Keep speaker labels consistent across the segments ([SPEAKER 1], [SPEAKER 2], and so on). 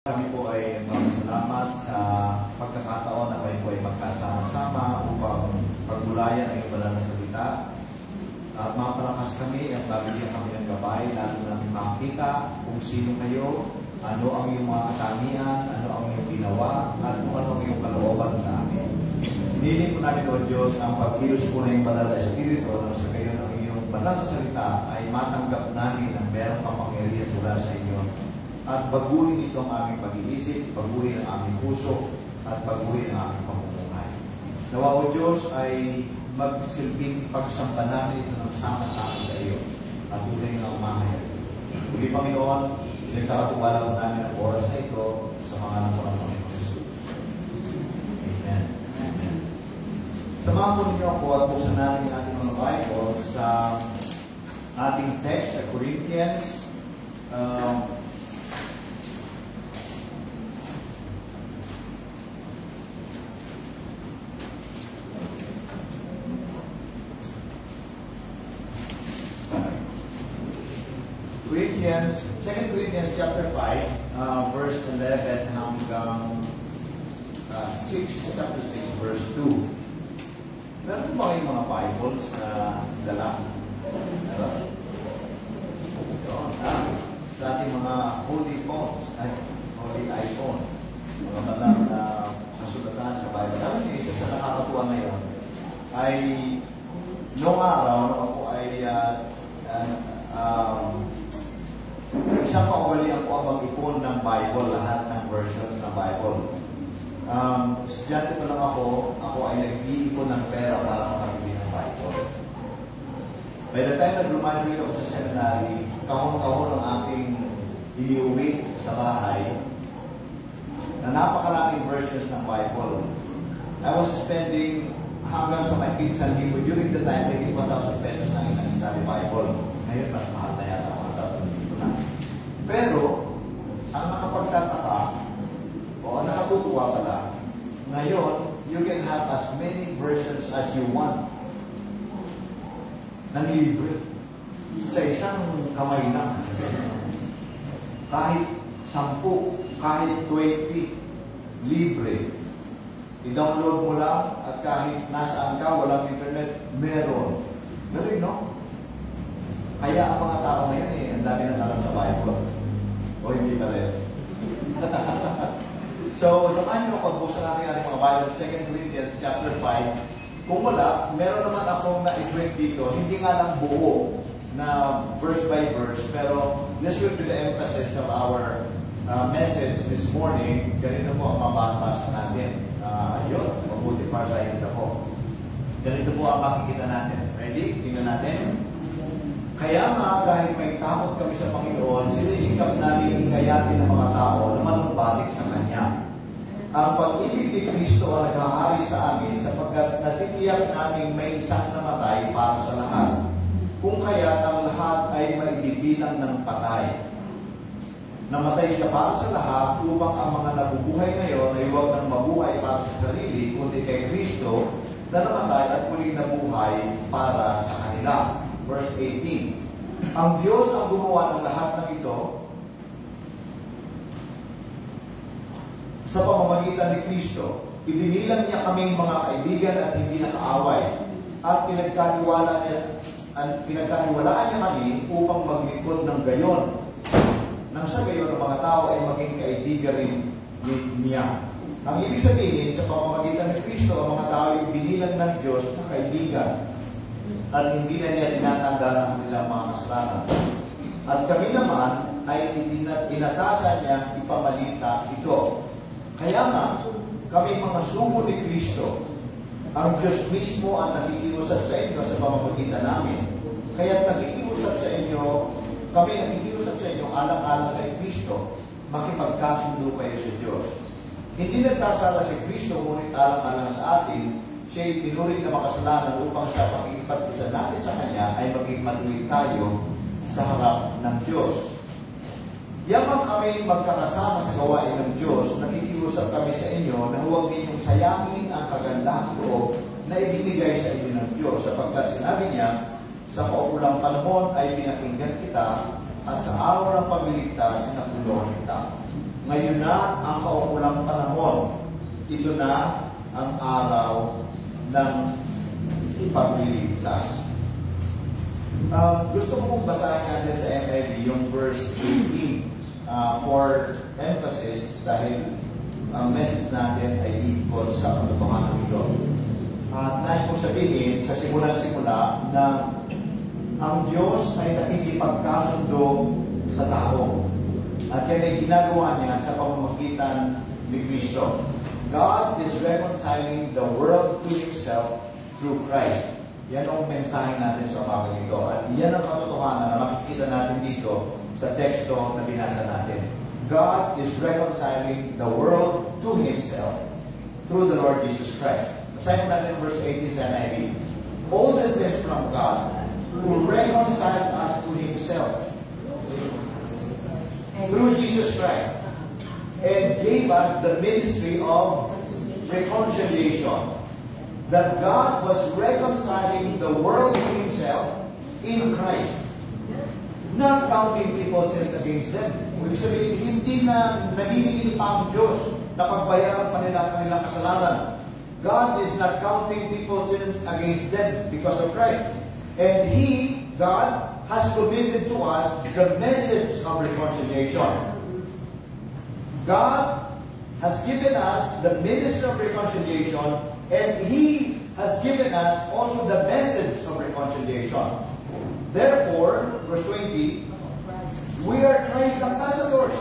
[SPEAKER 1] Kami po ay magsalamat sa pagkakataon na kayo po ay magkasama-sama upang pagbulayan ang iyong banal na salita. At mapalakas kami at babigyan kami ng gabay, lalo namin makita kung sino kayo, ano ang iyong mga katangian, ano ang iyong ginawa, at kung ano ang iyong kalooban sa amin. Hiniling po namin, O Diyos, ang pagkilos po ng iyong banal na espiritu na sa kayo ng iyong banal na salita ay matanggap namin ang merong kapangyarihan mula sa inyo. At baguhin ito ang aming pag-iisip, baguhin ang aming puso, at baguhin ang aming pamumuhay. Nawa, O Diyos, ay magsilbing pagsamba namin ito ng sama-sama sa iyo at tunay na umahayag. Muli, Panginoon, pinagkakatiwala ko namin ang oras na ito sa mga anak ko ng Panginoon Jesus. Amen. Amen. Samahan po ninyo ako at buksan namin ang ating mga Bible sa ating text sa Corinthians. Second Corinthians chapter 5, verse 11 hanggang 6, chapter 6, verse 2. Meron po ba kayong mga Bibles na dala? Meron? Sa ating mga holy phones, holy iPhones, mga malang na kasulatan sa Bible. Alam niyo, isa sa nakakatuwa ngayon ay noong araw, ako ay isang kaugalian ko ang mag-ipon ng Bible, lahat ng versions ng Bible. Estudyante pa lang ako ay nag-iipon ng pera para makabili ng Bible. By the time nag-graduate ako sa seminary, kahon-kahon ang aking iniuwi sa bahay na napakaraming versions ng Bible. I was spending hanggang sa mahigit 1,000 during the time, mahigit 1,000 pesos ng isang study Bible. Ngayon, mas mahal na yata mga 3,000 na. Pero, ang nakapagtataka, o ang nakatutuwa pala, ngayon, you can have as many versions as you want. Nang libre. Sa isang kamay lang. Kahit 10, kahit 20, libre. I-download mo lang at kahit nasaan ka, walang internet, meron. Galing, no? Kaya ang mga tao ngayon ang dami na alam sa Bible. O hindi na rin. So, samahan niyo ako, buksan natin ating mga Bible, 2 Corinthians chapter 5. Kung wala, meron naman akong na-print dito, hindi nga lang buo na verse by verse, pero this will be the emphasis of our message this morning. Ganito po ang mababasa natin. Yun, mabuti para sa inyo ako. Ganito po ang makikita natin. Ready? Tingnan natin. Kaya nga, dahil may takot kami sa Panginoon, sinisikap namin hikayatin ng mga tao na manumbalik sa Kanya. Ang pag-ibig ni Kristo ang naghahari sa amin sapagkat natitiyak namin may isang namatay para sa lahat. Kung kaya't ang lahat ay maibibilang ng patay. Namatay siya para sa lahat upang ang mga nabubuhay ngayon ay huwag nang mabuhay para sa sarili, kundi kay Kristo na namatay at muling nabuhay para sa kanila. Verse 18. Ang Diyos ang gumawa ng lahat ng ito sa pamamagitan ni Kristo. Ibinilang niya kaming mga kaibigan at hindi nakaaway at pinagkatiwalaan niya kami upang maglingkod ng gayon. Nang sa gayon, ang mga tao ay maging kaibigan rin niya. Ang ibig sabihin, sa pamamagitan ni Kristo, ang mga tao ay binilang ng Diyos na kaibigan at hindi na niya tinatanda ng kanilang mga kasalanan. At kami naman ay inatasan niya ipamalita ito. Kaya nga, kami mga sugo ni Kristo, ang Diyos mismo ang nakikiusap sa inyo sa pamamagitan namin. Kaya nakikiusap sa inyo, kami nakikiusap sa inyo alang-alang kay Kristo, makipagkasundo kayo sa Diyos. Hindi nagkasala si Kristo, ngunit alang-alang sa atin, siya ay tinuring na makasalanan upang sa pag-ikipag-isa natin sa Kanya ay maging matuwid tayo sa harap ng Diyos. Yamang kami magkakasama sa gawain ng Diyos, nakikiusap kami sa inyo na huwag ninyong sayangin ang kagandahang loob na ibinigay sa inyo ng Diyos, sapagkat sinabi niya, sa paulang panahon ay pinakinggan kita at sa araw ng pagliligtas sinakulong kita. Ngayon na ang kaukulang panahon. Ito na ang araw ng ipagliligtas. Gusto kong basahin natin sa NIV yung verse 18 for emphasis dahil ang message natin ay equal sa katotohanan ito. At nais kong sabihin sa simulan-simula na ang Diyos ay nakikipagkasundo sa tao. At yan ay ginagawa niya sa pamamagitan ni Kristo. God is reconciling the world to Himself through Christ. Yan ang mensahe natin sa umaga nito. At yan ang katotohanan na makikita natin dito sa teksto na binasa natin. God is reconciling the world to Himself through the Lord Jesus Christ. Basahin natin verse 18 sa NIV. All this is from God, who reconciled us to Himself through Jesus Christ and gave us the ministry of reconciliation. That God was reconciling the world to Himself in Christ, not counting people's sins against them. Ibig sabihin, hindi na naniningil pa ang Diyos na pagbayaran pa nila ang kanilang kasalanan. God is not counting people's sins against them because of Christ. And He, God, has committed to us the message of reconciliation. God has given us the ministry of reconciliation, and He has given us also the message of reconciliation. Therefore, verse 20, we are Christ's ambassadors,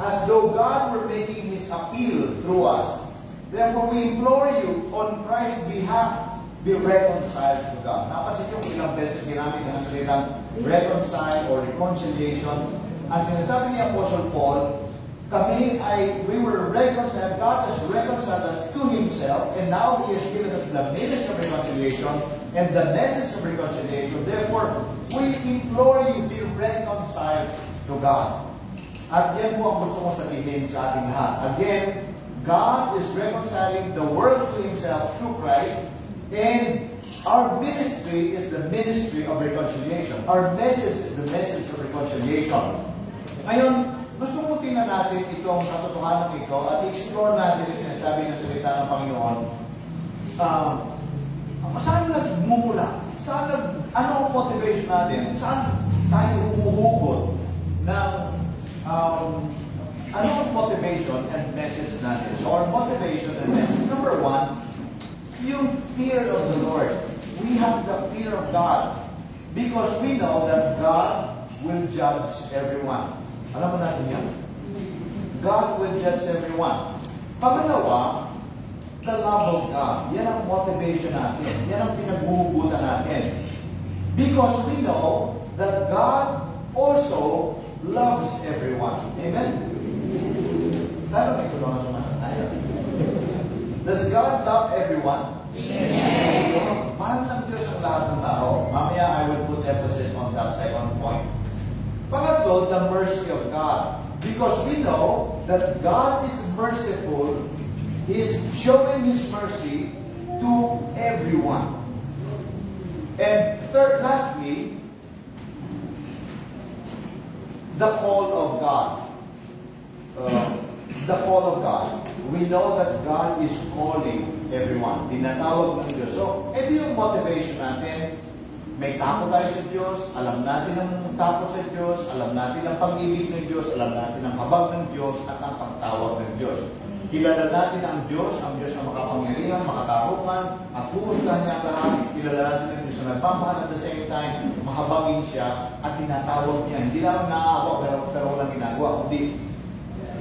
[SPEAKER 1] as though God were making His appeal through us. Therefore, we implore you, on Christ's behalf, be reconciled to God. Napansin yung ilang beses ginamit ng salitang reconcile or reconciliation. Ang sinasabi ni Apostle Paul, we were reconciled, God has reconciled us to Himself, and now He has given us the ministry of reconciliation and the message of reconciliation. Therefore, we implore you, be reconciled to God. At yan po ang gusto kong sabihin sa ating lahat. Again, God is reconciling the world to Himself through Christ, and our ministry is the ministry of reconciliation. Our message is the message of reconciliation. Ngayon, gusto ko tingnan natin itong katotohanan ito at i-explore natin yung sinasabi ng salita ng Panginoon. Saan nagmumula? Ano ang motivation natin? Saan tayo humuhugot ng ano ang motivation and message natin? So our motivation and message, number one, yung fear of the Lord. We have the fear of God because we know that God will judge everyone. Alam mo natin yan. God will judge everyone. Pangalawa, the love of God. Yan ang motivation natin. Yan ang pinagbubutan natin. Because we know that God also loves everyone. Amen? Tayo may tulungan sumasanayan. Does God love everyone? Amen. Mahal ng Diyos ang lahat ng tao. Mamaya I will put emphasis on that second point. Pangatlo, the mercy of God. Because we know that God is merciful, He is showing His mercy to everyone. And third, lastly, the call of God. The call of God. We know that God is calling everyone. Tinatawag ng Diyos. So, ito yung motivation natin. May takot tayo sa Diyos, alam natin ang takot sa Diyos, alam natin ang pag-ibig ng Diyos, alam natin ang habag ng Diyos at ang pagtawag ng Diyos. Kilala natin ang Diyos na makapangyarihan, makatarukan, at huhusgahan niya ang lahat. Kilala natin ang Diyos na nagpamahal at the same time, mahabagin siya at tinatawag niya. Hindi lang naaawa pero walang ginagawa. Kundi,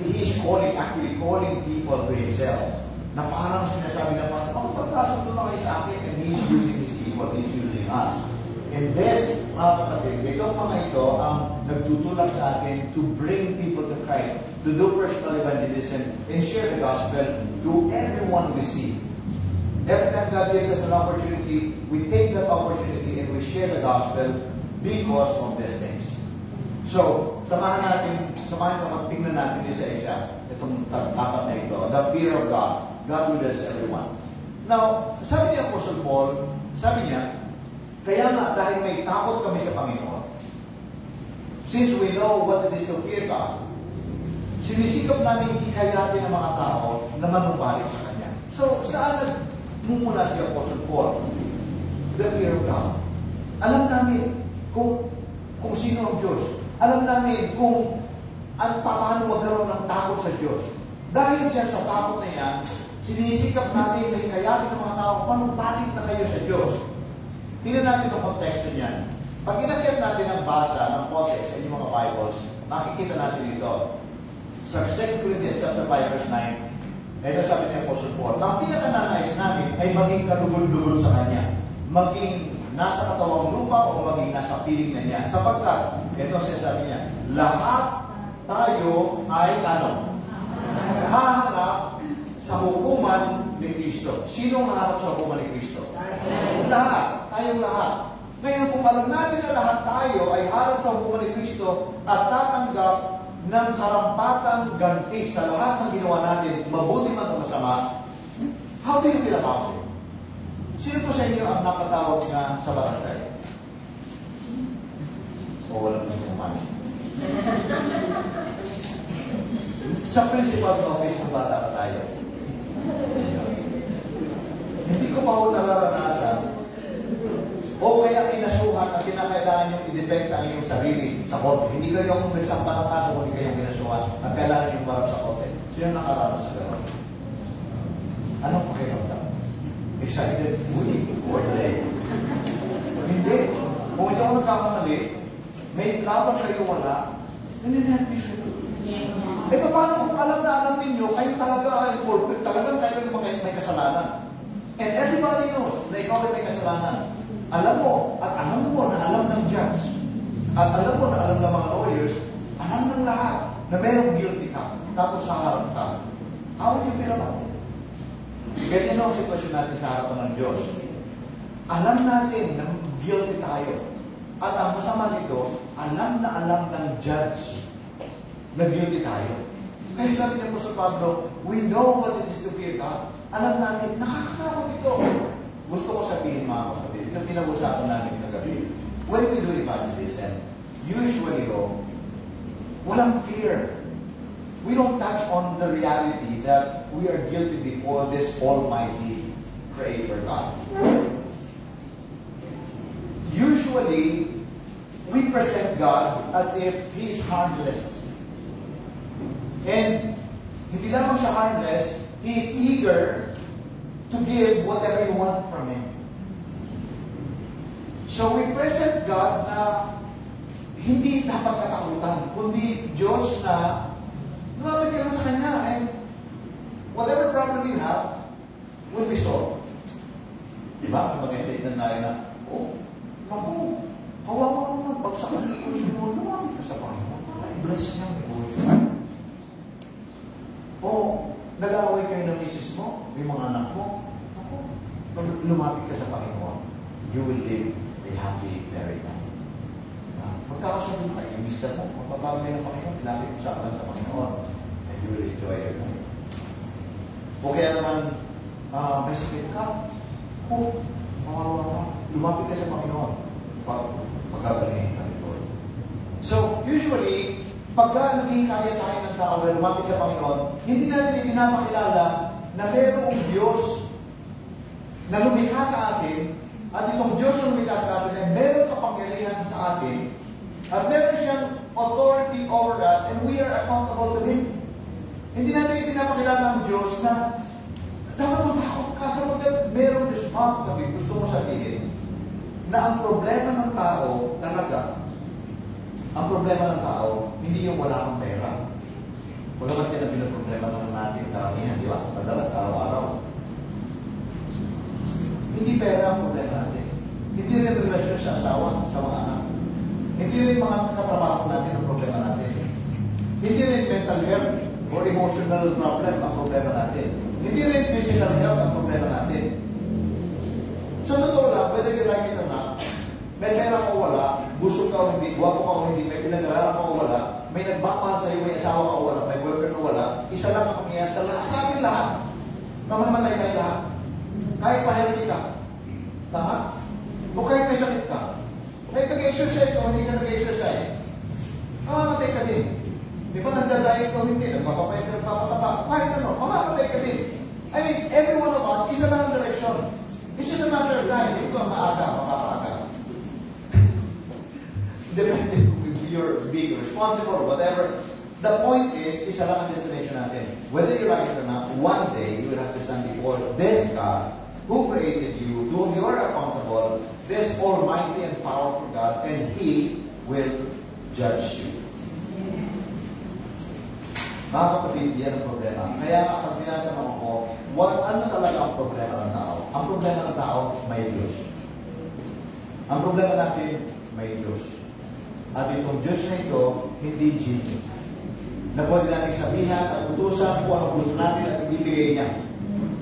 [SPEAKER 1] He is actually calling people to Himself. Na parang sinasabi naman, pagkasundo na kayo sa akin, and He is using His people, He is using us. And this, mga kapatid, itong mga ito ang nagtutulak sa atin to bring people to Christ, to do personal evangelism, and share the gospel to everyone we see. Every time God gives us an opportunity, we take that opportunity and we share the gospel because of these things. So, samahan ko, tingnan natin isa-isa itong tapat na ito. The fear of God. God will bless everyone. Now, sabi ni Apostle Paul, sabi niya, kaya nga, dahil may takot kami sa Panginoon, since we know what it is to fear God, Sinisikap namin hikayatin ng mga tao na manumbalik sa Kanya. So, saan nagmumula si Apostle Paul? The fear of God. Alam namin kung sino ang Diyos. Alam namin kung paano magkaroon ng takot sa Diyos. Dahil dyan sa takot na yan, sinisikap natin na hikayatin ng mga tao, manumbalik na kayo sa Diyos. Tingnan natin ang konteksto niyan. Pag inakyat natin ang basa ng context sa inyong mga Bibles, makikita natin ito. Sa 2 Corinthians chapter 5, verse 9, ito sabi ni Apostle Paul, ang pinakananais namin ay maging kalugod-lugod sa Kanya. Maging nasa katawang lupa o maging nasa piling na niya. Sapagkat, ito ang sinasabi niya, lahat tayo ay haharap sa hukuman ni Kristo. Sino ang haharap sa hukuman ni Kristo? Lahat. Tayong lahat. Ngayon, kung alam natin na lahat tayo ay harap sa hukuman ni Kristo at tatanggap ng karampatang ganti sa lahat ng ginawa natin, mabuti man o masama, how do you feel about it? Sino po sa inyo ang napatawag na sa barangay? O walang gusto kumani? Sa principal's office kung bata pa tayo. Hindi ko pa ho nararanasan o kaya kinasuhan at kinakailangan yung i-depensa ang inyong sarili sa korte. Hindi kayo kung nagsampa ng kaso kung hindi kayong kinasuhan at kailangan yung marap sa korte. Sino nakaranas sa gano'n? Anong pakiramdam? Excited? Uy, wala. Hindi. Kung hindi ako nagkakamali, may laban kayo wala, nanininervous ito. Paano kung alam na alam ninyo, kayo talaga ay culprit, talagang kayo may kasalanan. And everybody knows na ikaw ay may kasalanan. Alam mo, at alam mo na alam ng judge, at alam mo na alam ng mga lawyers, alam ng lahat na merong guilty ka, tapos sa harap ka. How would you feel about it? Ganyan ang sitwasyon natin sa harapan ng Diyos. Alam natin na guilty tayo. At ang masama nito, alam na alam ng judge na guilty tayo. Kaya sabi niya po sa Pablo, we know what it is to fear God. Alam natin, nakakatakot ito. Gusto ko sabihin mga kapatid, yung pinag-usapan namin kagabi, when we do evangelism, usually walang fear. We don't touch on the reality that we are guilty before this almighty Creator God. Usually, we present God as if He's harmless. And hindi lamang siya harmless, He's eager to give whatever you want from Him. So we present God na hindi dapat katakutan, kundi Diyos na lumapit ka na sa Kanya and whatever problem you have will be solved. Diba? May mag-statement tayo na, naku, hawakan mo naman, bagsakan ng negosyo mo, lumapit ka sa Panginoon, i-bless niya ang negosyo. O, nag-away kayo ng misis mo, may mga anak mo, naku, pag lumapit ka sa Panginoon, you will live a happy married life. Magkakasundo kayo, yung mister mo, magpapagay ng Panginoon, lapit sa Panginoon, and you will enjoy your life. O kaya naman, may sakit ka, mawawa ka, lumapit ka sa Panginoon, pagkabalingin ka nito. So, usually, pagka naging kaya tayo ng tao na lumapit sa Panginoon, hindi natin ipinapakilala na mayroong Diyos na lumikha sa atin, at itong Diyos na lumikha sa atin ay mayroong kapangyarihan sa atin, at meron siyang authority over us, and we are accountable to Him. Hindi natin ipinapakilala ang Diyos na dapat matakot ka sapagkat meron Diyos mo. Gusto mo sabihin na ang problema ng tao talaga, ang problema ng tao, hindi yung wala kang pera. Wala ba yan ang pinaproblema naman natin karamihan, di ba? Madalas, araw-araw. Hindi pera ang problema natin. Hindi rin relasyon sa asawa, sa mga anak. Hindi rin mga katrabaho natin ang problema natin. Hindi rin mental health or emotional problem ang problema natin. Hindi rin physical health ang problema natin. Sa totoo lang, whether you like it or not, may pera ko wala, busog ka o hindi, guwapo ka o hindi, may pinag-aralan ka o wala, may nagmamahal sa iyo, may asawa ka o wala, may boyfriend o wala, isa lang ang mangyayari sa lahat. Sa atin lahat. Mamamatay kayo lahat. Kahit pa-healthy ka. Tama? O kahit may sakit ka. Kahit nag-exercise ka o hindi ka nag-exercise, mamamatay ka din. Di ba nagda-diet o hindi? Nagpapapayat ka, nagpapataba. Kahit ano, mamamatay ka din. I mean, every one of us, isa lang ang direksyon. It's just a matter of time. Hindi ko maaga, makapaaga. Depende if you're being responsible or whatever. The point is, isa lang ang destination natin. Whether you like it or not, one day you will have to stand before this God who created you, to whom you are accountable, this almighty and powerful God, and He will judge you. Mga kapatid, yan ang problema. Kaya kapag tinatanong ko, ano talaga ang problema ng tao? Ang problema ng tao, may Diyos. Ang problema natin, may Diyos. At itong Diyos na ito, hindi genie. Na pwede natin sabihan at utusan kung ano gusto natin at ibibigay niya.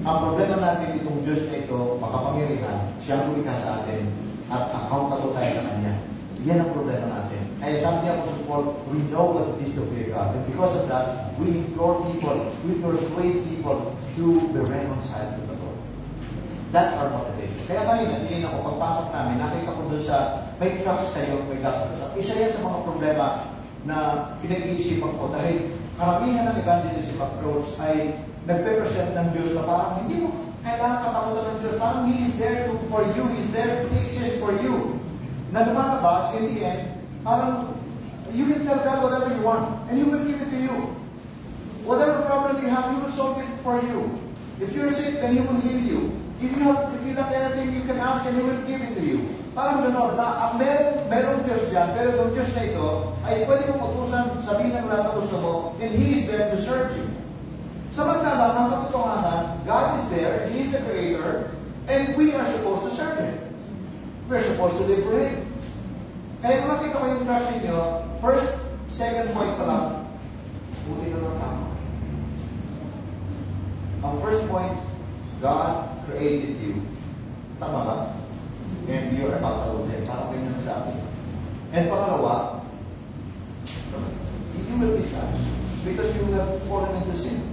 [SPEAKER 1] Ang problema natin, itong Diyos na ito, makapangyarihan, siya ang lumikha sa atin at accountable tayo sa Kanya. Yan ang problema natin. Kaya sabi niya po sa Paul, we know what it is to fear God. And because of that, we implore people, we persuade people to be reconciled to the Lord. That's our motivation. Kaya kanina, tingin ako, pagpasok namin, nakita ko doon sa, may trucks kayo, may gospel trucks. Isa yan sa mga problema na pinag-iisipan ko dahil karamihan ng evangelism approach ay nagpe-present ng Diyos na parang hindi mo kailangan katakutan ng Diyos. Parang He is there for you. He is there to exist for you. Na lumalabas, in the end, parang you can tell God whatever you want and He will give it to you. Whatever problem you have, He will solve it for you. If you're sick, then He will heal you. If you lack anything, you can ask and He will give it to you. Parang gano'n, na meron Diyos dyan, pero yung Diyos na ito ay pwede mong utusan, sabihin ng lahat na gusto mo, and He is there to serve you. Samantala, ang katotohanan, God is there, He is the Creator, and we are supposed to serve Him. We're supposed to live for Him. Kaya kung makita ko yung trust ninyo, first, second point pa lang, buti na lang tama. Ang first point, God created you. Tama ba? And you're accountable to Him. Parang kayo na sabi. And pangalawa, you will be judged because you have fallen into sin.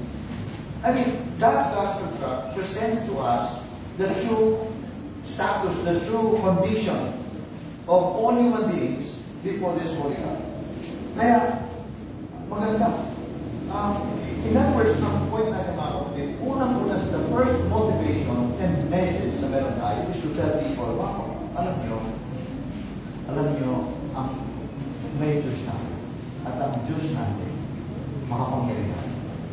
[SPEAKER 1] I mean, God's gospel tract presents to us the true status, the true condition of all human beings before this holy God. Kaya, maganda. In other words, ang point natin mga kapatid, unang-una the first motivation and message na meron tayo is to tell people, wow, alam nyo, ang may Diyos natin at ang Diyos natin, makapangyarihan,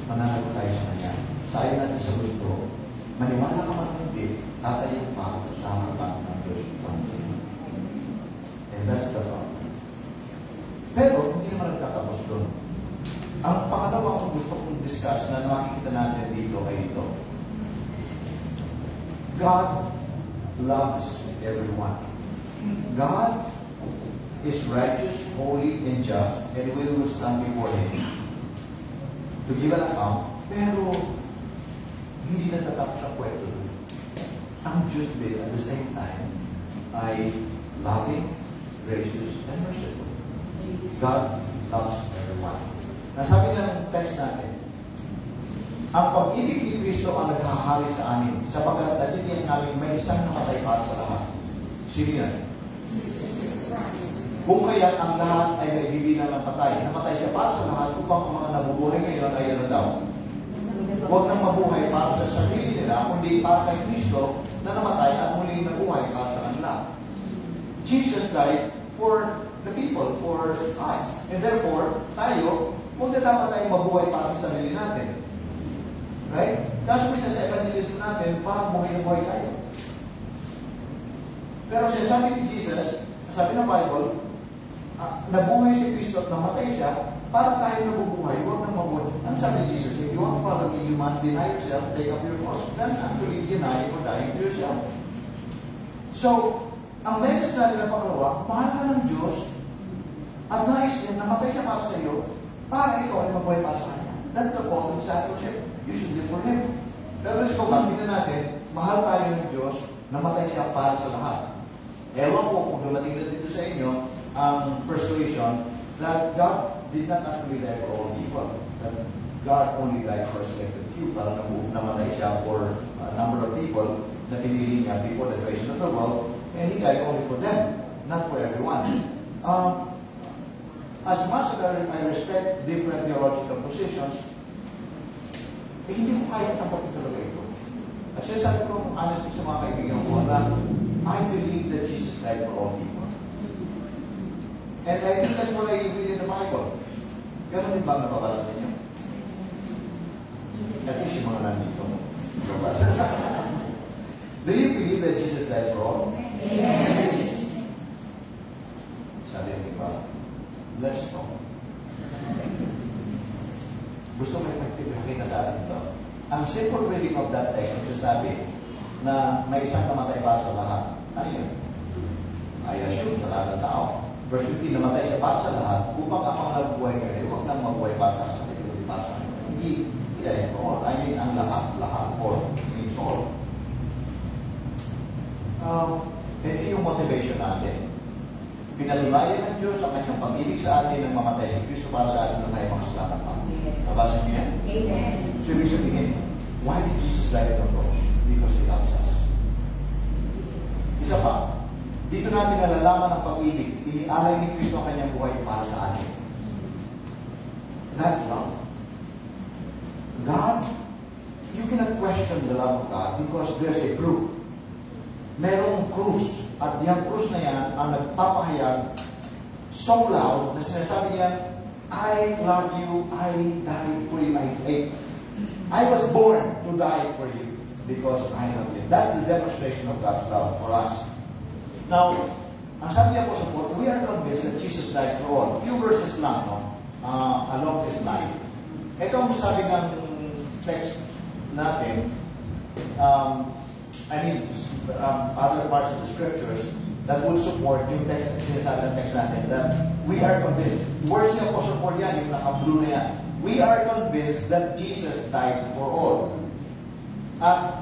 [SPEAKER 1] mananagot tayo sa Kanya. Sayo natin sa gusto, maniwala ka man hindi, tatayo pa sa harapan ng Diyos. And that's the fact. Pero, hindi naman nagtatapos doon. Ang pangalawa kong gusto kong discuss na nakikita natin dito ay ito. God loves everyone. God is righteous, holy, and just, and we will stand before Him to give an account, pero hindi natatapos ang kwento. Ang Diyos din at the same time ay loving, gracious, and merciful. God loves everyone. Nasabi ng text natin, ang pag-ibig ni Kristo ang naghahari sa amin, sapagkat natitiyak namin may isang namatay para sa lahat. Sino yan? Kung kaya ang lahat ay may bibilang ng patay, namatay siya para sa lahat upang ang mga nabubuhay ngayon ay ano daw? Huwag nang mabuhay para sa sarili nila, kundi para kay Kristo na namatay at muling nabuhay para sa kanila. Jesus died for the people, for us. And therefore, tayo, huwag na dapat tayong mabuhay para sa sarili natin. Right? Kaso minsan sa evangelism natin, parang buhay na buhay tayo. Pero sinasabi ni Jesus, sabi ng Bible, nabuhay si Kristo at namatay siya, para tayo nabubuhay, huwag nang mabuhay. Ang sabi ni Jesus, if you want to follow me, you must deny yourself, take up your cross. That's actually denying or dying to yourself. So, ang message natin na pangalawa, mahal ka ng Diyos, at nais niya, namatay siya para sa iyo, para ikaw ay mabuhay para sa Kanya. That's the call of discipleship. You should live for Him. Pero let's go back, tingnan natin, mahal tayo ng Diyos, namatay siya para sa lahat. Ewan ko kung dumating na dito sa inyo, ang persuasion that God did not actually die for all people. That God only died for a selected few. Parang namatay siya for a number of people na pinili niya before the creation of the world, and He died only for them, not for everyone. as much as I respect different theological positions, hindi ko kaya tanggapin talaga ito. At sinasabi ko honestly sa mga kaibigan ko na I believe that Jesus died for all people. And I think that's what I read in the Bible. Ganon din ba nababasa ninyo? At least yung mga nandito mo. Nababasa. Do you believe that Jesus died for all?
[SPEAKER 2] Yes.
[SPEAKER 1] Sabi niyo ba? Let's talk. Gusto mo ipagpipakita sa atin ito? Ang simple reading of that text nagsasabi na may isang namatay para sa lahat. Ano yun? I assume sa lahat ng tao. Verse 15, namatay siya para sa lahat upang ang mga nagbuhay kayo, huwag nang magbuhay para sa sarili, kundi para sa akin. Hindi yan for all. I mean, ang lahat, all, means all. Ito yung motivation natin. Pinatunayan ng Diyos ang kanyang pag-ibig sa atin ng mamatay si Kristo para sa atin na tayo makasalanan pa. Nabasa niyo yan?
[SPEAKER 2] Amen.
[SPEAKER 1] So, ibig sabihin, why did Jesus die on the cross? Because He loves us. Isa pa, dito natin nalalaman ang pag-ibig. Inialay ni Kristo ang kanyang buhay para sa atin. That's love. God, you cannot question the love of God because there's a proof. Merong krus. At yung krus na yan ang nagpapahayag so loud na sinasabi niya, I love you, I died for you, I was born to die for you because I love you. That's the demonstration of God's love for us. Now, ang sabi niya po sa Paul, we are convinced that Jesus died for all. Few verses lang, no? Along this line. Ito ang sabi ng text natin, other parts of the scriptures that would support yung text, sinasabi ng text natin, that we are convinced. Words ni Apostle Paul yan, yung naka-blue na yan. We are convinced that Jesus died for all.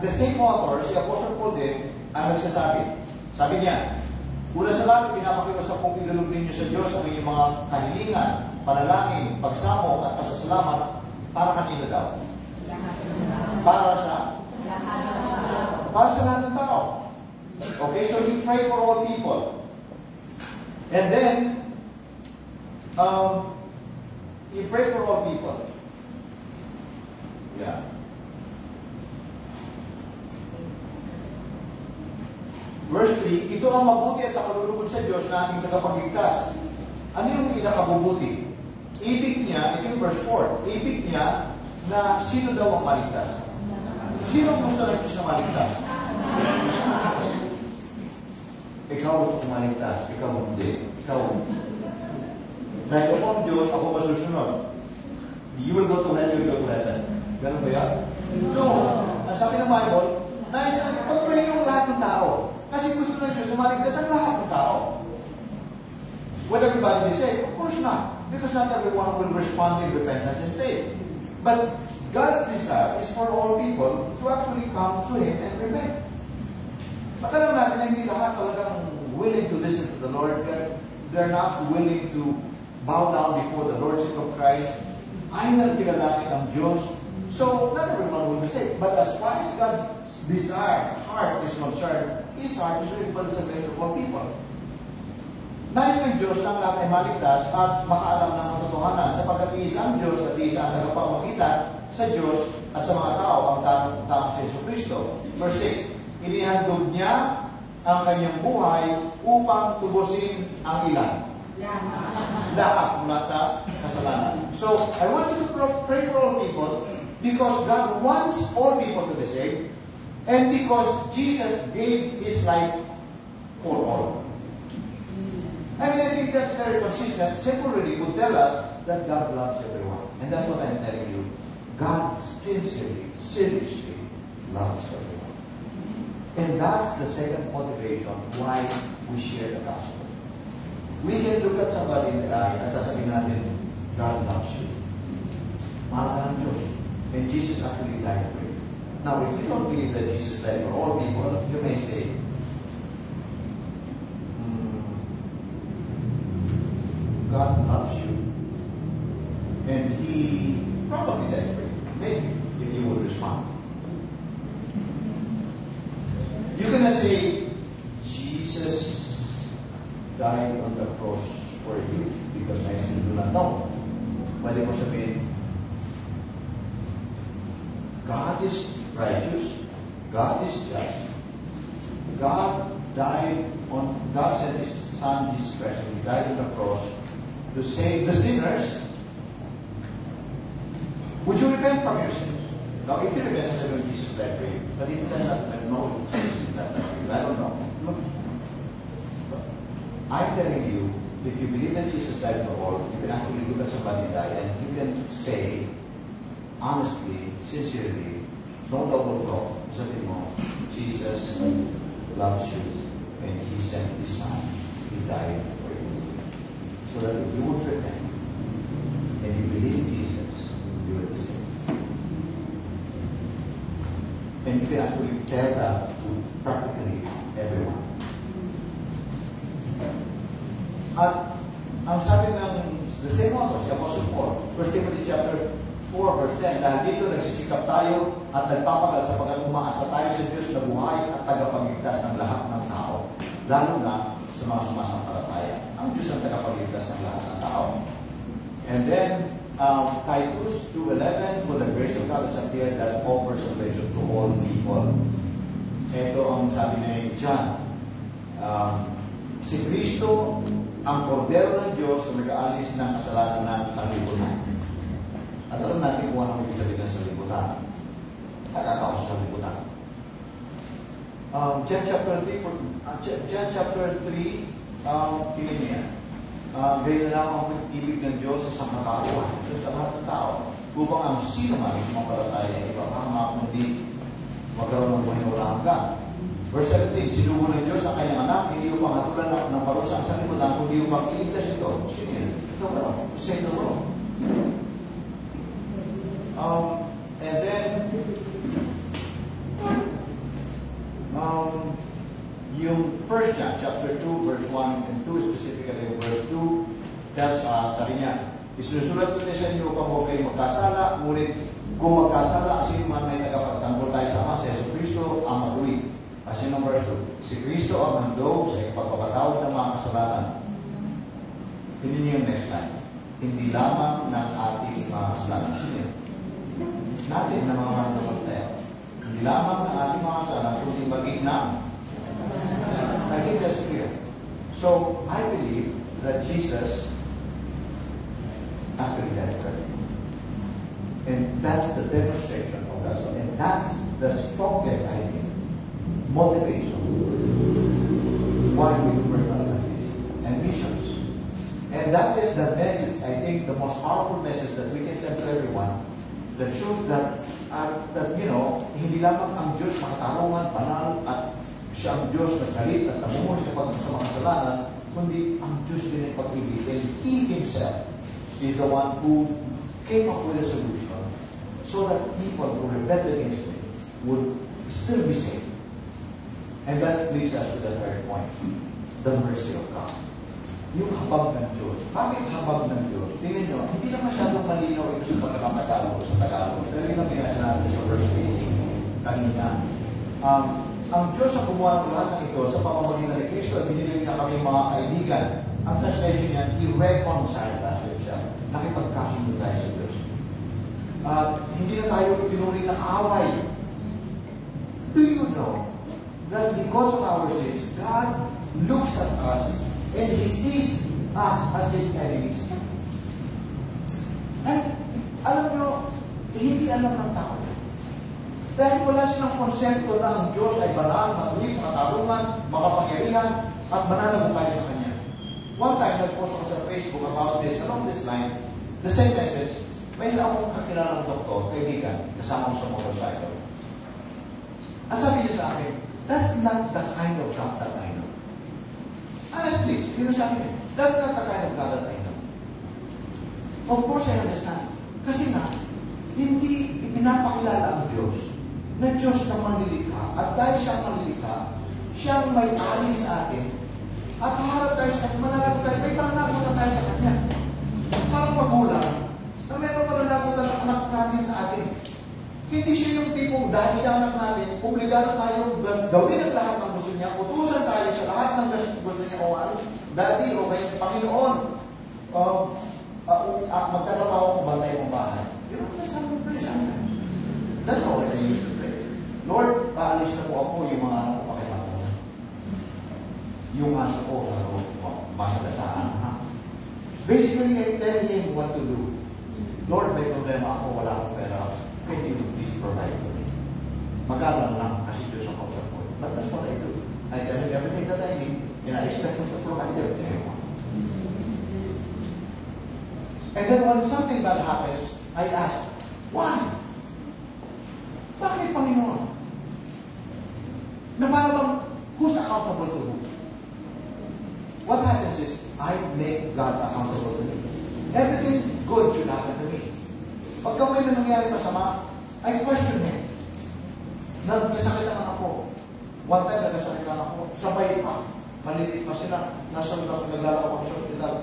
[SPEAKER 1] The same author, si Apostle Paul din, ang nagsasabi. Sabi niya, una sa lahat, pinapakiusa kong ilulog ninyo sa Diyos ang inyong mga kahilingan, panalangin, pagsamo, at pasasalamat para kanino daw? Para sa lahat ng tao. Okay, so you pray for all people. And then, you pray for all people. Yeah. Verse 3, ito ang mabuti at nakalulugod sa Diyos na ating tagapagligtas. Ano yung pinakabubuti? Ibig niya, ito yung verse 4, ibig niya na sino daw ang maligtas? Sino gusto ng Diyos na maligtas? Ikaw gusto maligtas, ikaw hindi. Ikaw. Dahil ako ang Diyos, ako masusunod. You will go to hell, you will go to heaven. Ganun ba yan? No. Ang sabi ng Bible, nais na pag-pray yung lahat ng tao. Kasi gusto ng Diyos na maligtas ang lahat ng tao. Would everybody be saved? Of course not. Because not everyone will respond in repentance and faith. But God's desire is for all people to actually come to Him and repent. But alam natin na hindi lahat talagang willing to listen to the Lord. They're not willing to bow down before the Lordship of Christ. Ayaw na pinalaki ng Diyos. So, not everyone will be saved. But as far as God's desire, heart is concerned, His heart is really for the salvation of all people. Nais ng Diyos na lahat ay maligtas at makaalam ng katotohanan sapagkat isang Diyos at isang tagapamagitan sa Diyos at sa mga tao ang tamang si Jesucristo. Verse 6, inihandog niya ang kanyang buhay upang tubusin ang ilan. Lahat mula sa kasalanan. So, I want you to pray for all people because God wants all people to be saved and because Jesus gave His life for all. I mean, I think that's very consistent. Simple reading would tell us that God loves everyone. And that's what I'm telling you. God sincerely, seriously loves everyone. And that's the second motivation why we share the gospel. We can look at somebody in the eye at sasabihin natin, God loves you. Mahal ka ng Diyos. And Jesus actually died for you. Now, if you don't believe that Jesus died for all people, you may say, God loves you. And He probably died for you. Maybe, if you would respond. You cannot say, Jesus died on the cross for you because I still do God is righteous. God is just. God sent His Son, Jesus Christ, and He died on the cross to save the sinners. Would you repent from your sins? Now, if you repent, I said, Jesus died for you. But it does not know Jesus did not die for you. I don't know. Look. I'm telling you, if you believe that Jesus died for all, you can actually look at somebody die and you can say, honestly, sincerely, no double talk, sabi mo, Jesus loves you and He sent His Son. He died for you. So that if you would repent and you believe in Jesus, you will be saved. And you can actually tell that to practically everyone. At ang sabi ng the same author, si Apostle Paul, 1 Timothy chapter 4, verse 10, dahil dito nagsisikap tayo at nagpapagal sapagkat umaasa tayo sa Diyos na buhay at tagapagligtas ng lahat ng tao, lalo na sa mga sumasampalataya. Ang Diyos ang tagapagligtas ng lahat ng tao. And then, Titus 2:11, for the grace of God has appeared that offers salvation to all people. Ito ang sabi ni John. Si Kristo ang kordero ng Diyos na nag-aalis ng kasalanan ng sanlibutan. At alam natin kung anong ibig sabihin ng sanlibutan. Nakakaos sa sanlibutan. John chapter 3, tingin niya. Ganyan na lang ang ibig ng Diyos sa sangkatauhan, sa lahat ng tao, upang ang sino man sumampalataya ay ipapahama kundi magkaroon ng buhay na wala hanggan. Verse 17, sinugo ng Diyos ang kanyang anak, hindi upang hatulan ng parusa ang sanlibutan, kundi upang iligtas ito. Sino yan? Ito ba? Save the world. And then, yung 1 John chapter 2, verse 1 and 2, specifically verse 2, tells us, sabi niya, isinusulat ko niya sa inyo upang huwag kayo magkasala, ngunit kung magkasala, sino man may tagapagtanggol tayo sa Ama, si Jesucristo ang matuwid. Kasi ng verse 2, si Kristo ang handog sa ipagpapatawad ng mga kasalanan. Hindi niyo yung next line. Hindi lamang ng ating mga kasalanan. Sino? Natin na mga namataya. Hindi lamang ng ating mga kasalanan, kundi maging na. I think that's clear. So, I believe that Jesus actually died for you. And that's the demonstration of God's love. And that's the strongest, I think, motivation why we do personal evangelism and missions. And that is the message, I think, the most powerful message that we can send to everyone. The truth that you know, hindi lamang ang Diyos makatarungan, banal, at siya ang Diyos na galit at namumuhay sa mga kasalanan, kundi ang Diyos din ay pag-ibig. And He Himself is the one who came up with a solution so that people who rebelled against Him would still be saved. And that leads us to the third point, the mercy of God. Yung habag ng Diyos. Bakit habag ng Diyos? Tingnan nyo, hindi na masyadong malinaw ito sa Tagalog. Pero yun ang binasa natin sa verse 8 kanina. Ang Diyos ang gumawa ng lahat ng ito sa pamamagitan ni Kristo at binili niya kami mga kaibigan. Ang translation niya, He reconciled us to Himself. Nakipagkasundo tayo sa Diyos. Hindi na tayo pinuri ng away. Do you know that because of our sins, God looks at us and He sees us as His enemies? And alam nyo, hindi alam ng tao. Dahil wala silang konsepto na ang Diyos ay banal, matuwid, matarungan, makapangyarihan, at mananagot tayo sa Kanya. One time, nag-post ako sa Facebook about this, along this line, the same message, may isa akong kakilalang doktor, kaibigan, kasama ko sa motorcycle. Ang sabi niya sa akin, that's not the kind of God that I know. Honestly, yun ang sabi niya, that's not the kind of God that I know. Of course, I understand. Kasi nga, hindi ipinapakilala ang Diyos na Diyos na manlilikha. At dahil siya manlilikha, siyang may-ari sa atin. At haharap tayo sa Kanya, mananagot tayo, may pananagot tayo sa Kanya. Parang magulang, na meron pananagot ang anak natin sa atin. Hindi siya yung tipong dahil siya anak natin, obligado tayo gawin ang lahat ng gusto niya, utusan tayo sa lahat ng gusto niya o ano, Daddy o may Panginoon, magtatrabaho kung bantay mong bahay. Yun ang nasabi ko sa akin. That's all. yung aso ko, masagasaan, ha? Basically, I tell him what to do. Lord, may problema ako, wala akong pera. Can you please provide for me? Magkano lang kasi Diyos ang kausap ko. But that's what I do. I tell him everything that I need, and I expect him to provide everything I want. And then when something bad happens, I ask, why? Bakit, Panginoon? Na parang bang, who's accountable to who? What happens is, I make God accountable to me. Everything good should happen to me. Pagka may nangyari masama, I question him. Nagkasakitan ako. One time, nagkasakitan ako. Sabay pa. Maliliit pa sila. Nasa naglalako ako sa hospital.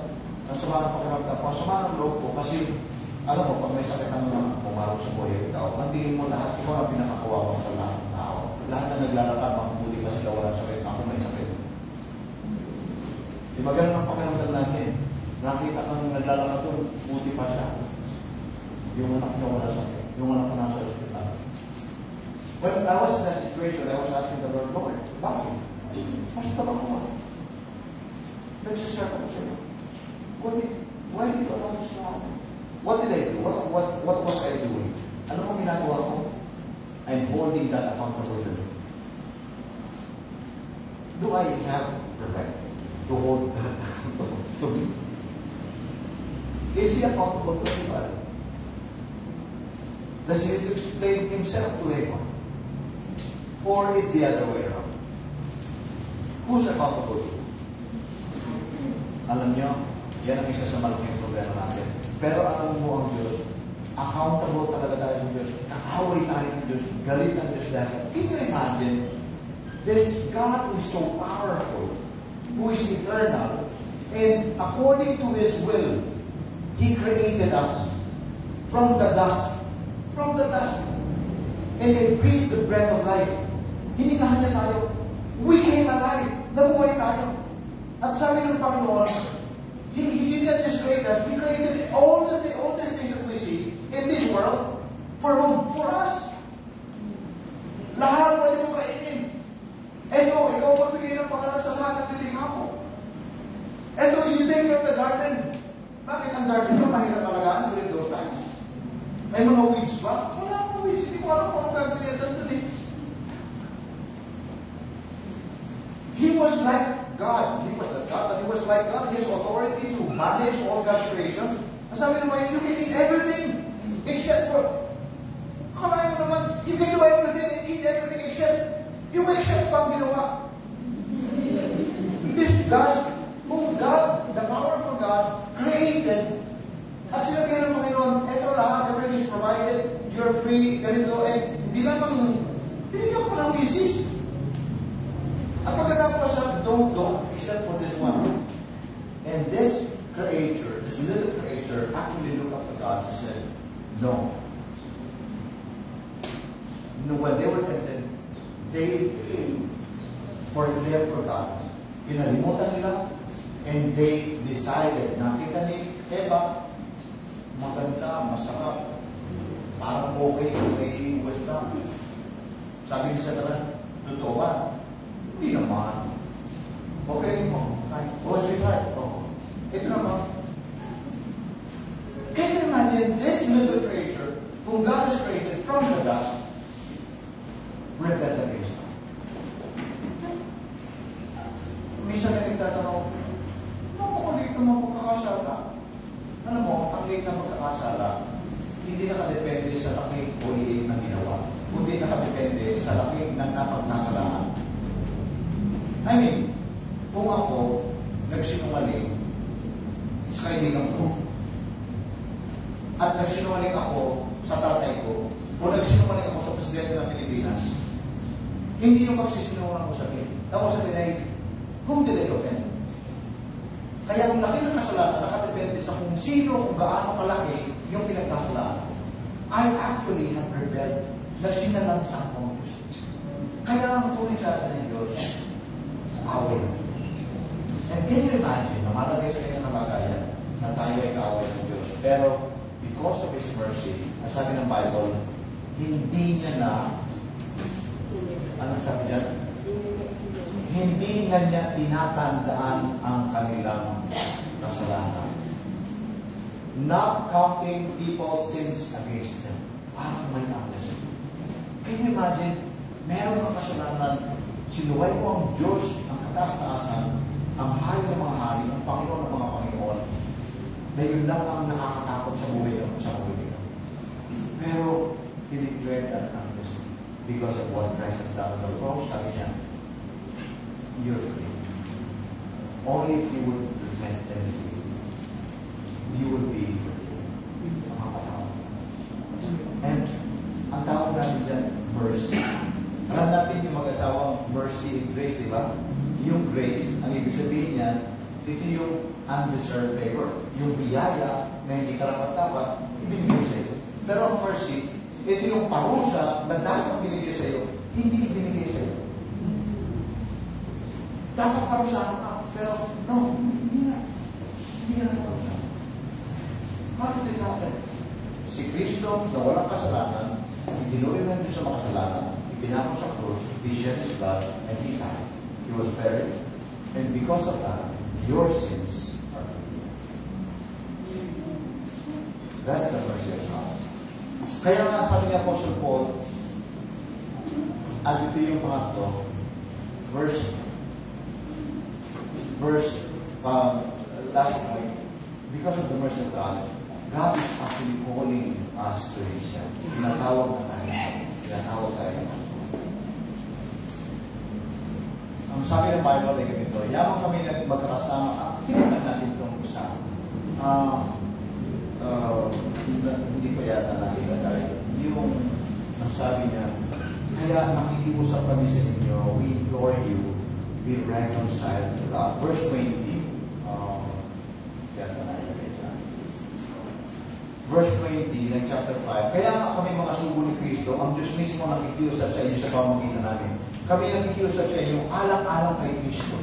[SPEAKER 1] Nasama ng pakiramdam ko. Sama ng loob ko. Kasi, alam mo, pag may sakit ng pumarap sa buhay, ikaw, mantingin mo lahat. Ikaw ang pinakakawawa sa lahat ng tao. Lahat na naglalakad, mabuti pa sila walang sakit. Ako may sakit. Di ba ganun ang pakiramdam natin? Nakita kang naglalakad doon, buti pa siya. Yung anak niya wala sakit. Yung anak ko nasa hospital. When I was in that situation, I was asking the Lord, Lord, bakit? Basta ba ko? Nagsiserve ako sa'yo. Why did you allow this to happen? What did I do? What was I doing? Ano kong ginagawa ko? I'm holding that accountable to me. Do I have the right to hold that accountable to me? Is he accountable to anybody? Does he need to explain himself to anyone? Or is the other way around? Who's accountable to? Alam niyo, yan ang isa sa malaking problema natin. Pero alam mo ang Diyos, accountable talaga tayo ng Diyos. Kaaway tayo ng Diyos. Galit ang Diyos dahil. Can you imagine, this God who is so powerful, who is eternal, and according to His will, He created us from the dust. From the dust. And He breathed the breath of life. Hiningahan niya tayo. We came alive. Nabuhay tayo. At sabi ng Panginoon, He did not just create us, He created all these things that we see in this world. For whom? For us. Lahat pwede mo kainin. Ikaw magbigay ng pangalan sa lahat ng nilikha mo. Ito, you take care of the garden. Bakit ang garden mo mahirap alagaan during those times? May mga weeds ba? Wala mga weeds. Hindi ko alam kung anong gagawin niya doon. He was like God. He was the God, but He was like God. His authority to manage all God's creation. Ang sabi naman, you can eat everything except for, kalahin mo naman, you can do everything and eat everything except, yung except pang ginawa. This God, whom God, the powerful God, created, at sinabi ng Panginoon, eto lahat, everything is provided, you're free, ganito, and hindi lamang, binigyan ko ng misis. At pagkatapos sa don't except for this one. And this creature, this little creature, actually looked up to God and said, no. When they were tempted, they forgot. Kinalimutan nila, and they decided, nakita ni Eva, maganda, masarap, parang okay, may wisdom. Sabi ni Satanas, totoo ba? Hindi naman. Okay mo. Sweetheart. Ito naman. Can you imagine this little creature whom God has created from the dust rebelled against God? Minsan na nagtatanong, kung late naman magkakasala? Alam mo, ang late na magkakasala, hindi nakadepende sa laki o liit na ginawa. Kundi nakadepende sa laki ng napagkasalaan. I mean, kung ako nagsinungaling sa kaibigan ko, at nagsinungaling ako sa tatay ko, o nagsinungaling ako sa presidente ng Pilipinas, hindi yung magsisinungaling ko sabihin. Tapos sabihin ay, whom did I offend? Kaya ang laki ng kasalanan, nakadepende sa kung sino, kung gaano kalaki yung pinagkasalaan. I actually have rebelled. Nagsinalang sa akong Diyos. Kaya ang tuloy sa atin ng Diyos, away. And can you imagine, na malagay sa kanyang kalagayan na tayo ay kaaway ng Diyos. Pero, because of His mercy, ang sabi ng Bible, hindi niya na, anong sabi niya? hindi na niya tinatandaan ang kanilang kasalanan. Not counting people's sins against them. Parang may amnesty. Can you imagine, meron ng kasalanan, sinuway mo ang Diyos, ang kataas-taasan, ang hari ng mga hari, ang Panginoon ng mga Panginoon, na yun lang ang nakakatakot sa buhay ng sa buhay. Pero, he declared that amnesty because of what Christ has done on the cross. Sabi niya, you're free. Only if you would repent and believe, you would be makapatawad. And ang tawag natin dyan, mercy. Alam natin yung mag-asawang mercy and grace, di ba? Yung grace, ang ibig sabihin niya, ito yung undeserved favor. Yung biyaya na hindi karapat-dapat, ibinigay sa iyo. Pero ang mercy, ito yung parusa na dapat binigay sa iyo, hindi ibinigay sa iyo. Dapat parusahan ka, pero no, hindi na. Hindi na parusahan. How did it happen? Si Kristo na walang kasalanan, itinuri ng Diyos sa makasalanan, ipinako sa krus, he shed his blood, and he died. He was buried. And because of that, your sins are forgiven. That's the mercy of God. Kaya nga sabi ni Apostle Paul, at ito yung pangatlo, last point, because of the mercy of God, God is actually calling us to Himself. Tinatawag na tayo. Tinatawag tayo. Ang sabi ng Bible ay ganito, yamang kami na magkakasama, kinaman natin itong isa. Hindi ko yata nakita tayo. Yung sabi niya, kaya nakikiusap kami sa inyo, we implore you, be reconciled to God. Verse 20, yata nakita tayo. Verse 20 ng chapter 5, kaya kami mga sugo ni Kristo, ang Diyos mismo nakikiusap sa inyo sa pamagitan namin. Kami nakikiusap sa inyo, alang-alang kay Kristo.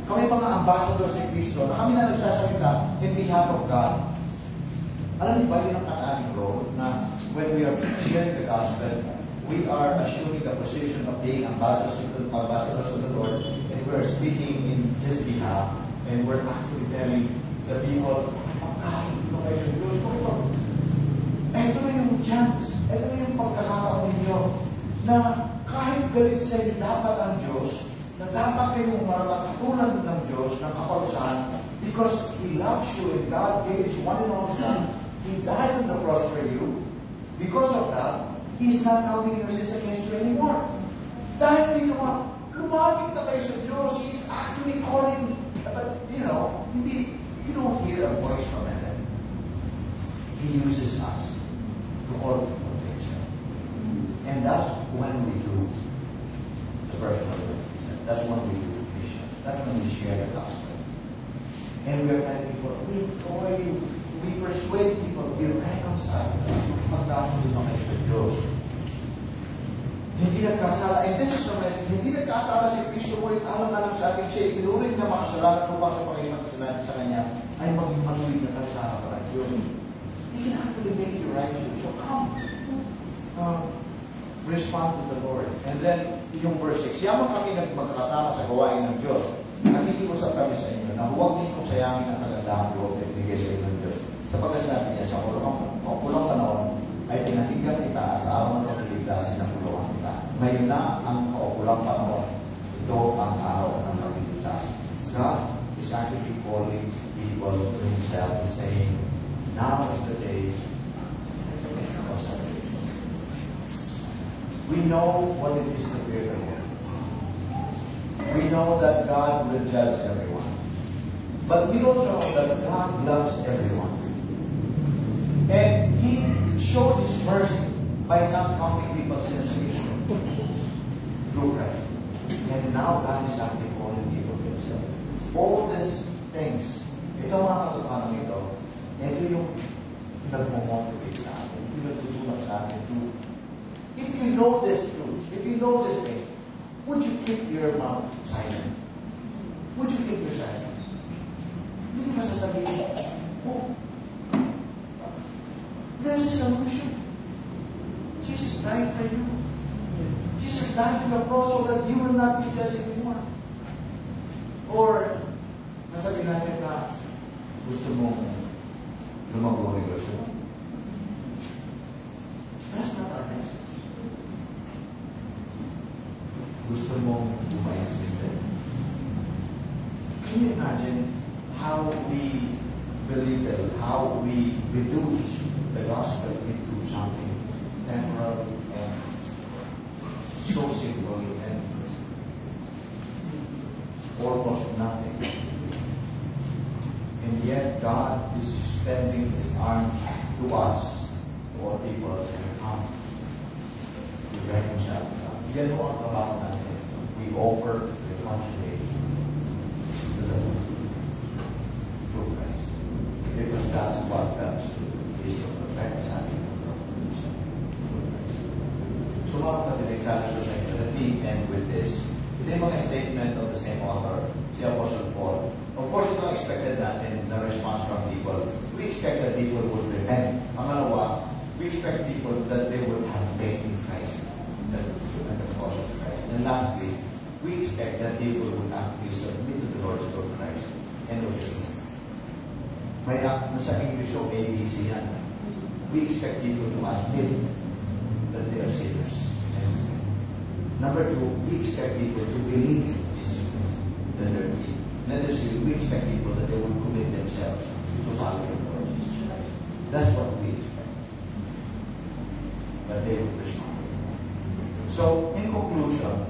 [SPEAKER 1] Kami mga ambassadors ni Kristo, na kami na nagsasalita in behalf of God. Alam niyo ba yun ang kanaling role na when we are sharing the gospel, we are assuming the position of being ambassadors of the Lord, and we are speaking in His behalf, and we're actually telling the people, ito kayo sa Diyos ko ito. Ito na yung chance, ito na yung pagkakataon ninyo, na kahit galit sa inyo dapat ang Diyos, na dapat kayong maratatulan ng Diyos ng kaparusahan because He loves you and God gave His one and only Son. He died on the cross for you. Because of that, He's not counting your sins against you anymore. Dahil dito lumapit na kayo sa Diyos, He's actually calling, but you don't hear a voice from heaven. He uses us to call people to Himself. And that's when we do the personal work. That's when we do mission. That's when we share the gospel. And we are telling people, we implore you, we persuade people, we reconcile. Pagkakaroon naman kayo sa Diyos. Hindi nagkasala. And this is a message. Hindi nagkasala si Kristo, ngunit alam na lang sa atin siya, inurin na makasalanan upang sa pagkakasalanan sa Kanya ay maging manulig na tayo sa harapan ng Diyos. He can actually make you righteous. So come. Respond to the Lord. And then, yung verse 6, yaman kami magkakasama sa gawain ng Diyos. Nakikiusap kami sa inyo na huwag ninyong sayangin ang kagandahang loob na binigay sa inyo ng Diyos. Sapagkat sinabi niya, sa pulang panahon ay pinakinggan kita sa araw ng pagliligtas, sinapuluhan kita. Ngayon na ang kaukulang panahon. Ito ang araw ng pagliligtas. God is actually calling people to Himself and saying, now is the day of salvation. We know what it is to fear the Lord. We know that God will judge everyone. But we also know that God loves everyone. And He showed His mercy by not counting people's sins against Him through Christ. And now God is actually calling people to Himself. All these things, ito mga katotohanan ito, ito yung nagmo-motivate sa atin. Ito yung nagtutulak sa atin to, if you know this truth, if you know these things, would you keep your mouth silent? Would you keep your silence? Hindi mo sasabihin, oh, there's a solution. Jesus died for you. Jesus died on the cross so that you will not be judged anymore. Or, nasabi natin na gusto mong lumago negosyo. That's not our message. Gusto mong umayos business. Can you imagine how we belittle, how we reduce the gospel into something temporal and so simple and almost nothing? And yet God is extending His arms to us, to all people, and come to reconcile to God. Yan po ang trabaho natin. We offer reconciliation to the Lord through Christ. Because that's what God's do, is to perfect us having a broken through Christ. So mga kapatid, challenge ko sa inyo, let me end with this. Ito yung mga statement of the same author, si Apostle Paul. Of course, ito ang expected natin na response from people. We expect that people would repent. Pangalawa, we expect people that they would have faith in Christ and the cause of Christ. And lastly, we expect that people would actually submit to the Lordship of Christ and obey Him. May nasa English o ABC yan. We expect people to admit that they are sinners. Number two, we expect people to believe in Jesus Christ, that they're free. Number three, we expect people that they will commit themselves to following the Lord Jesus Christ. That's what we expect. That they will respond. So, in conclusion,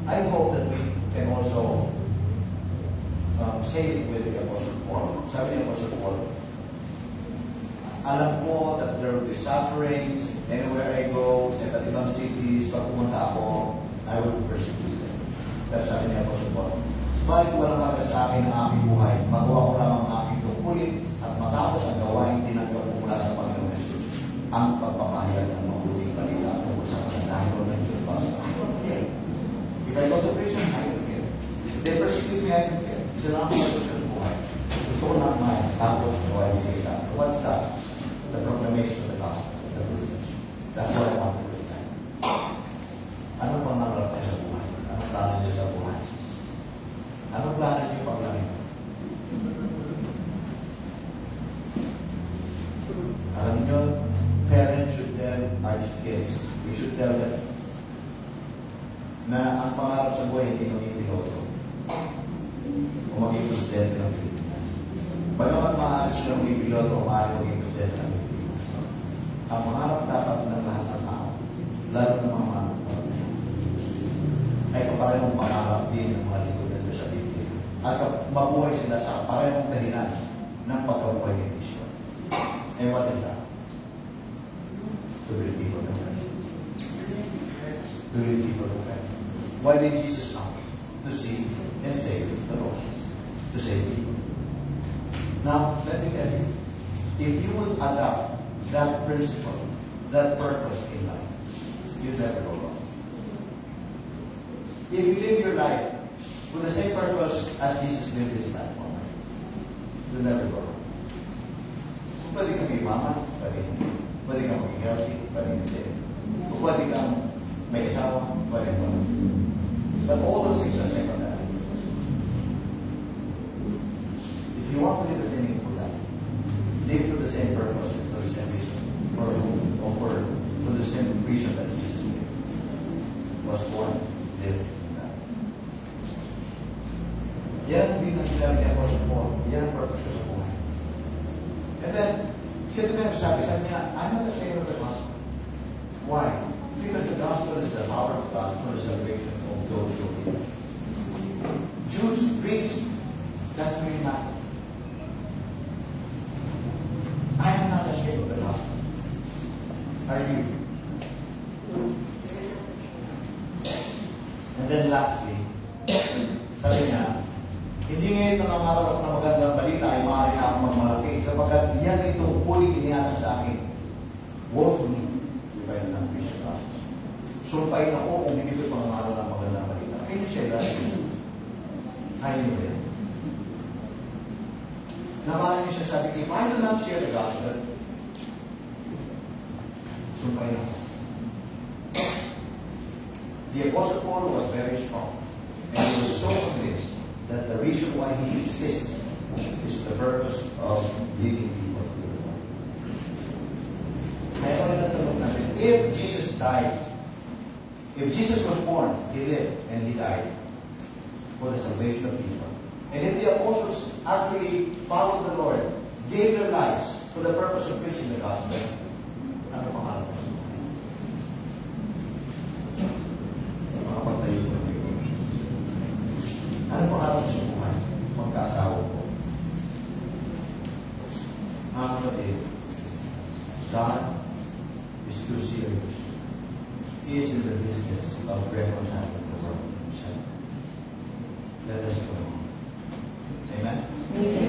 [SPEAKER 1] I hope that we can also say it with the Apostle Paul. Sabi ni Apostle Paul, alam ko that there will be sufferings anywhere I go, sa iba't ibang cities, pag pumunta ako, I will be persecuted. Pero sabi ni Apostle Paul, subalit walang kagad sa akin ang aking buhay, magawa ko lang ang aking tungkulin at matapos ang gawain tinanggap ko mula sa Panginoon Jesus, ang pagpapahayag ng mabuting balita tungkol sa kagandahan ko ng Diyos. I don't care. If I go to prison, I don't care. If they persecute me, I don't care. Isa lang ako sa buhay. Gusto ko lang maya, tapos gawain ko isa. What's that? The proclamation of the gospel, the good news. That's what I want to do. Anong pangarap niya sa buhay? Anong plano niya sa buhay? Anong plano niya paglamin? Alam niyo, parents should tell our kids, we should tell them na ang pangarap sa buhay hindi maging piloto o maging presidente ng Pilipinas. Bagamat maaari silang maging piloto o maaari maging presidente ng Pilipinas. Ang pangarap dapat ng lahat ng tao, lalo ng mga manong ay kaparehong pangarap din ng mga lingkod na sa Biblia. At mabuhay sila sa parehong dahilan ng pagkabuhay ni Kristo. And what is that? To lead people to Christ. To lead people to Christ. Why did Jesus come? To seek and save the lost. To save people. Now, let me tell you, if you would adopt that principle, that purpose in life, you'll never go wrong. If you live your life with the same purpose as Jesus lived his life, you'll never go wrong. Pwede kang imaman, pwede hindi. Pwede kang maging healthy, pwede hindi. Pwede kang may asawa, pwede mo. But all those things are secondary. If you want to live a meaningful life, live for the same purpose and for the same reason, or for the same reason that Jesus lived. Was born, lived, and died. Yan ang din ang sinabi niya po sa Paul. Yan ang purpose ko sa buhay. And then, siya din ang sabi niya, I'm not ashamed of the gospel. Why? Because the gospel is the power of God for the salvation of those who believe. Jews, Greeks, doesn't really matter. I am not ashamed of the gospel. Are you? And then lastly, sabi niya, hindi ngayon nangangarap na magandang balita ay maaari na akong magmalaki sapagkat yan itong huling inihatag sa akin. Woe to me if I do not preach the gospel. Sumpain ako kung hindi ko pangangarap ng magandang balita. Can you say that? Kaya niyo rin. Nabala niyo siya sabi, if I do not share the gospel, sumpain ako. The Apostle Paul was very strong. And he was so convinced that the reason why he exists is the purpose of leading people to the Lord. Kaya ko rin natanong natin, if Jesus died, if Jesus was born, he lived, and he died for the salvation of people. And if the apostles actually followed the Lord, gave their lives for the purpose of preaching the gospel, ano pangalan ko? Makapagtayo ko. Ano pangalan sa buhay? Magkaasawa ko. Mga kapatid, God is too serious. He is in the business of reconciling the world to himself. Let us pray. Amen?
[SPEAKER 2] Amen.